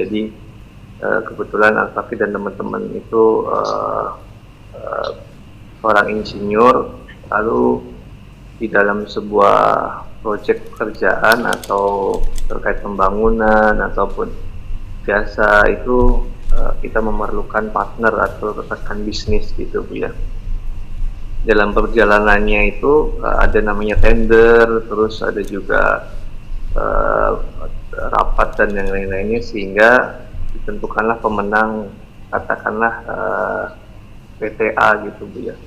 Jadi kebetulan Al-Fakih dan teman-teman itu seorang insinyur, lalu di dalam sebuah proyek pekerjaan atau terkait pembangunan ataupun jasa itu kita memerlukan partner atau rekan bisnis gitu Bu ya. Dalam perjalanannya itu ada namanya tender, terus ada juga rapat dan yang lain-lainnya, sehingga ditentukanlah pemenang, katakanlah PTA gitu Bu ya.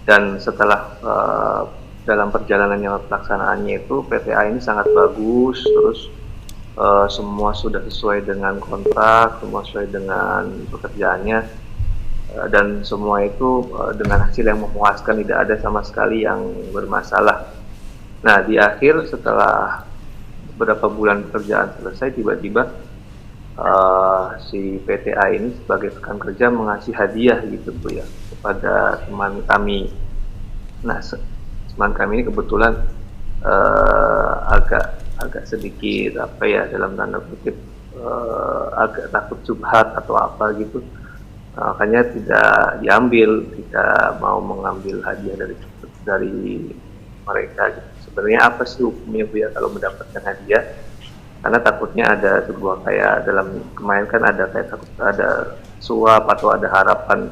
Dan setelah dalam perjalanan yang pelaksanaannya itu PTA ini sangat bagus, terus semua sudah sesuai dengan kontrak, semua sesuai dengan pekerjaannya, dan semua itu dengan hasil yang memuaskan, tidak ada sama sekali yang bermasalah. Nah, di akhir setelah beberapa bulan pekerjaan selesai, tiba-tiba si PTA ini sebagai rekan kerja mengasih hadiah gitu Bu ya kepada teman kami. Nah, teman kami ini kebetulan agak sedikit apa ya, dalam tanda kutip agak takut subhat atau apa gitu, makanya tidak diambil, tidak mau mengambil hadiah dari mereka gitu. Sebenarnya apa sih hukumnya Bu ya kalau mendapatkan hadiah? Karena takutnya ada sebuah kayak dalam kemarin kan ada kayak takut ada suap atau ada harapan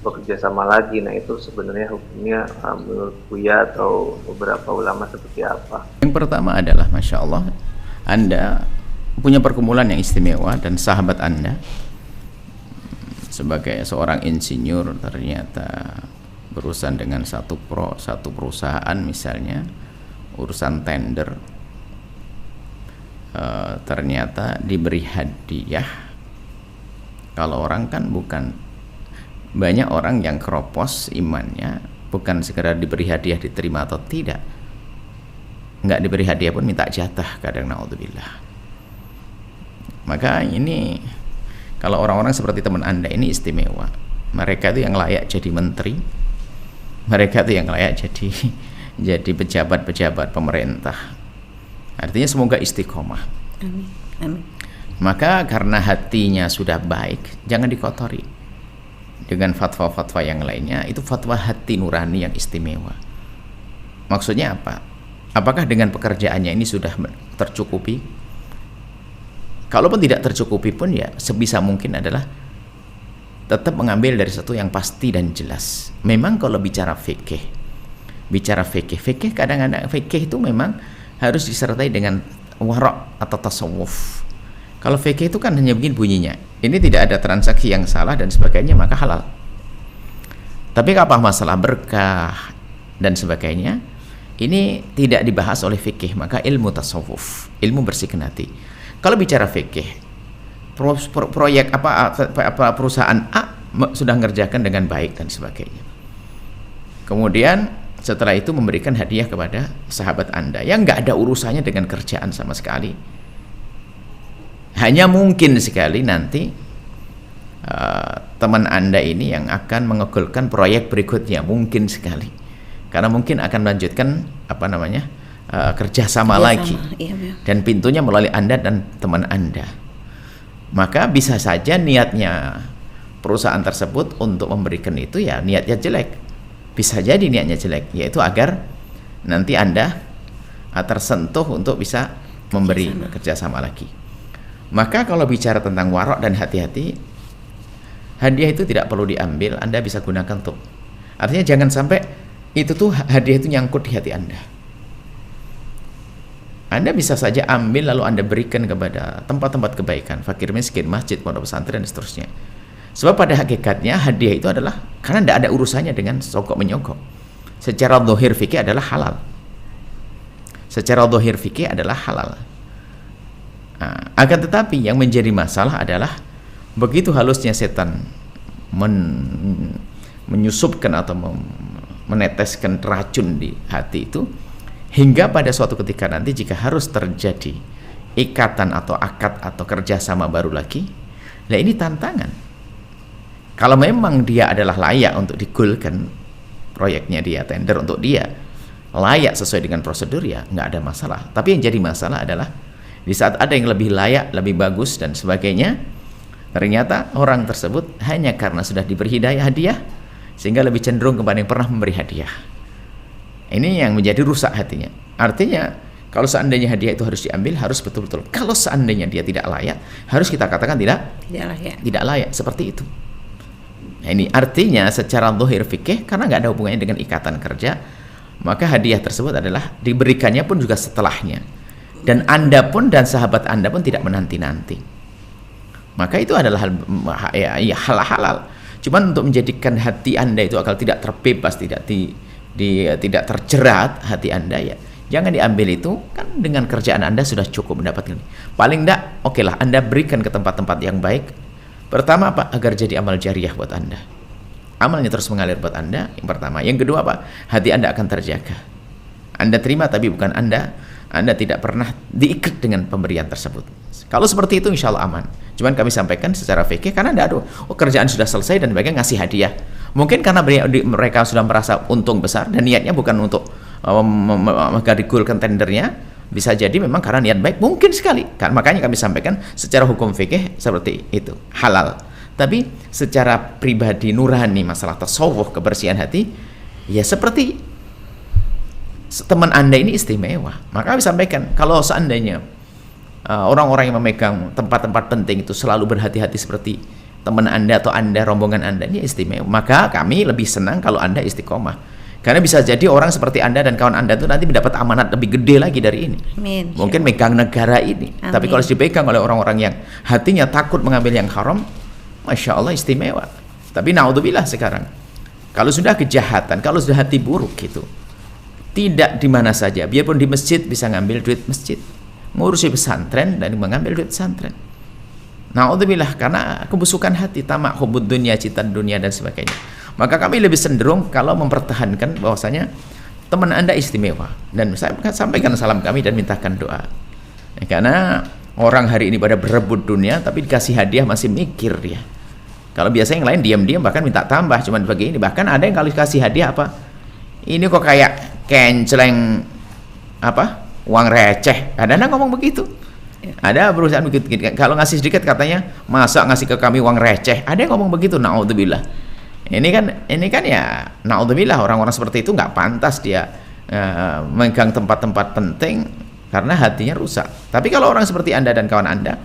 bekerja sama lagi. Nah, itu sebenarnya hukumnya menurut Buya atau beberapa ulama seperti apa? Yang pertama adalah, Masya Allah, Anda punya pergumulan yang istimewa, dan sahabat Anda sebagai seorang insinyur ternyata berurusan dengan satu perusahaan, misalnya urusan tender, ternyata diberi hadiah. Kalau orang kan bukan, banyak orang yang keropos imannya, bukan sekedar diberi hadiah diterima atau tidak, nggak diberi hadiah pun minta jatah kadang, naudzubillah. Maka ini kalau orang-orang seperti teman Anda ini istimewa. Mereka itu yang layak jadi menteri, mereka itu yang layak jadi pejabat-pejabat pemerintah. Artinya semoga istiqomah. Amin. Amin. Maka karena hatinya sudah baik, jangan dikotori dengan fatwa-fatwa yang lainnya. Itu fatwa hati nurani yang istimewa. Maksudnya apa? Apakah dengan pekerjaannya ini sudah tercukupi? Kalaupun tidak tercukupi pun, ya sebisa mungkin adalah tetap mengambil dari satu yang pasti dan jelas. Memang kalau bicara fikih kadang-kadang fikih itu memang harus disertai dengan wara' atau tasawuf. Kalau fikih itu kan hanya begini bunyinya, ini tidak ada transaksi yang salah dan sebagainya, maka halal. Tapi apa masalah berkah dan sebagainya, ini tidak dibahas oleh fikih, maka ilmu tasawuf, ilmu bersihkan hati. Kalau bicara fikih, proyek apa perusahaan A sudah ngerjakan dengan baik dan sebagainya, kemudian setelah itu memberikan hadiah kepada sahabat Anda yang nggak ada urusannya dengan kerjaan sama sekali. Hanya mungkin sekali nanti teman Anda ini yang akan mengegulkan proyek berikutnya, mungkin sekali, karena mungkin akan melanjutkan kerjasama lagi, dan pintunya melalui Anda dan teman Anda. Maka bisa saja niatnya perusahaan tersebut untuk memberikan itu, ya niatnya jelek. Bisa jadi niatnya jelek, yaitu agar nanti Anda tersentuh untuk bisa memberi kerjasama lagi. Maka kalau bicara tentang warok dan hati-hati, hadiah itu tidak perlu diambil, Anda bisa gunakan untuk, artinya jangan sampai itu tuh hadiah itu nyangkut di hati Anda. Anda bisa saja ambil lalu Anda berikan kepada tempat-tempat kebaikan, fakir miskin, masjid, pondok pesantren dan seterusnya. Sebab pada hakikatnya hadiah itu adalah karena tidak ada urusannya dengan sogok menyogok. Secara zahir fikih adalah halal. Secara zahir fikih adalah halal. Nah, akan tetapi yang menjadi masalah adalah begitu halusnya setan menyusupkan atau meneteskan racun di hati itu, hingga pada suatu ketika nanti jika harus terjadi ikatan atau akad atau kerjasama baru lagi, nah ini tantangan. Kalau memang dia adalah layak untuk digolkan proyeknya, dia tender untuk dia layak sesuai dengan prosedur, ya nggak ada masalah. Tapi yang jadi masalah adalah Di saat ada yang lebih layak, lebih bagus dan sebagainya, ternyata orang tersebut hanya karena sudah diberi hadiah sehingga lebih cenderung kepada yang pernah memberi hadiah. Ini yang menjadi rusak hatinya. Artinya kalau seandainya hadiah itu harus diambil, harus betul-betul. Kalau seandainya dia tidak layak, harus kita katakan tidak layak, seperti itu. Nah, ini artinya secara zahir fikih, karena nggak ada hubungannya dengan ikatan kerja, maka hadiah tersebut adalah diberikannya pun juga setelahnya. Dan Anda pun dan sahabat Anda pun tidak menanti-nanti. Maka itu adalah hal halal. Cuman untuk menjadikan hati Anda itu agar tidak terbebas, tidak terjerat hati Anda, ya jangan diambil itu. Kan dengan kerjaan Anda sudah cukup mendapatkan. Paling enggak, oke lah, Anda berikan ke tempat-tempat yang baik. Pertama apa? Agar jadi amal jariah buat Anda. Amalnya terus mengalir buat Anda, yang pertama. Yang kedua apa? Hati Anda akan terjaga. Anda terima, tapi bukan Anda tidak pernah diikat dengan pemberian tersebut. Kalau seperti itu insya Allah aman. Cuman kami sampaikan secara fikih, karena ada kerjaan sudah selesai dan mereka ngasih hadiah. Mungkin karena mereka sudah merasa untung besar dan niatnya bukan untuk menggulirkan tendernya. Bisa jadi memang karena niat baik, mungkin sekali. Makanya kami sampaikan secara hukum fikih seperti itu, halal. Tapi secara pribadi nurani, masalah tasawuf, kebersihan hati, ya seperti teman Anda ini istimewa. Maka kami sampaikan, kalau seandainya orang-orang yang memegang tempat-tempat penting itu selalu berhati-hati seperti teman Anda atau Anda, rombongan Anda, ini istimewa. Maka kami lebih senang kalau Anda istiqomah. Karena bisa jadi orang seperti Anda dan kawan Anda itu nanti mendapat amanat lebih gede lagi dari ini. Amin. Mungkin megang negara ini. Amin. Tapi kalau dipegang oleh orang-orang yang hatinya takut mengambil yang haram, Masya Allah istimewa. Tapi naudzubillah sekarang, kalau sudah kejahatan, kalau sudah hati buruk gitu, tidak di mana saja, biarpun di masjid bisa ngambil duit masjid, ngurusi pesantren dan mengambil duit pesantren. Naudzubillah, karena kebusukan hati, tamak, hubud dunia, cinta dunia dan sebagainya. Maka kami lebih cenderung kalau mempertahankan bahwasanya teman Anda istimewa. Dan saya sampaikan salam kami dan mintakan doa. Ya, karena orang hari ini pada berebut dunia, tapi dikasih hadiah masih mikir dia. Kalau biasanya yang lain diam-diam bahkan minta tambah, cuman begini. Bahkan ada yang kalau dikasih hadiah apa? Ini kok kayak kenceleng apa? Uang receh. Ada ngomong begitu. Ada perusahaan begitu. Kalau ngasih sedikit katanya, masa ngasih ke kami uang receh? Ada yang ngomong begitu. Naudzubillah. Ini kan ya naudzubillah, orang-orang seperti itu nggak pantas dia megang tempat-tempat penting karena hatinya rusak. Tapi kalau orang seperti Anda dan kawan Anda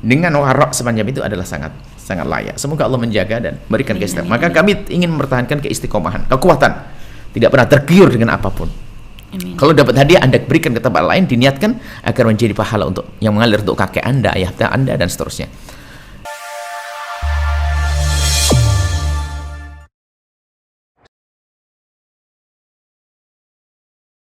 dengan warok semacam itu adalah sangat layak. Semoga Allah menjaga dan berikan keistiqomahan. Maka kami ingin mempertahankan keistiqomahan, kekuatan, tidak pernah tergiur dengan apapun. Amin. Kalau dapat hadiah Anda berikan ke tempat lain, diniatkan agar menjadi pahala untuk yang mengalir untuk kakek Anda, ayah Anda dan seterusnya.